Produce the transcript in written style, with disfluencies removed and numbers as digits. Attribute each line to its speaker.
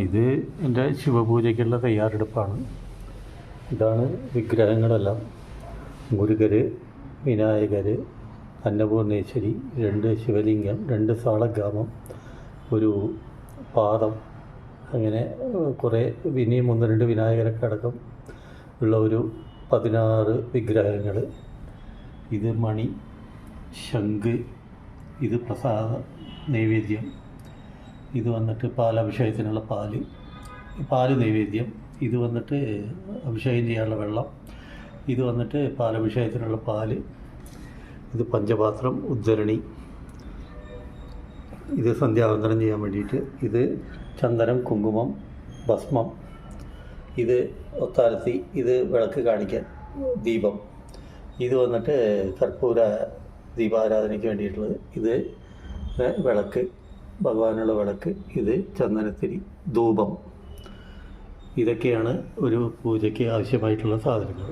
Speaker 1: ഇത് എൻ്റെ ശിവപൂജയ്ക്കുള്ള തയ്യാറെടുപ്പാണ്. ഇതാണ് വിഗ്രഹങ്ങളെല്ലാം. മുരുകർ, വിനായകർ, അന്നപൂർണേശ്വരി, 2 ശിവലിംഗം, 2 സാളഗ്രാമം, ഒരു പാദം, അങ്ങനെ കുറേ ഇനിയും 1-2 വിനായകരൊക്കെ അടക്കം ഉള്ള ഒരു 16 വിഗ്രഹങ്ങൾ. ഇത് മണി, ശംഖ്, ഇത് പ്രസാദ നൈവേദ്യം, ഇത് വന്നിട്ട് പാലഭിഷേകത്തിനുള്ള പാല് നൈവേദ്യം, ഇത് വന്നിട്ട് അഭിഷേകം ചെയ്യാനുള്ള വെള്ളം, ഇത് വന്നിട്ട് പാലഭിഷേകത്തിനുള്ള പാല്, ഇത് പഞ്ചപാത്രം, ഉദ്ധരണി, ഇത് സന്ധ്യാവന്തനം ചെയ്യാൻ വേണ്ടിയിട്ട്, ഇത് ചന്ദനം, കുങ്കുമം, ഭസ്മം, ഇത് ഒത്താരത്തി, ഇത് വിളക്ക് കാണിക്കാൻ ദീപം, ഇത് വന്നിട്ട് കർപ്പൂര ദീപാരാധനയ്ക്ക് വേണ്ടിയിട്ടുള്ളത്, ഇത് വിളക്ക്, ഭഗവാനുള്ള വിളക്ക്, ഇത് ചന്ദനത്തിരി, ധൂപം. ഇതൊക്കെയാണ് ഒരു പൂജയ്ക്ക് ആവശ്യമായിട്ടുള്ള സാധനങ്ങൾ.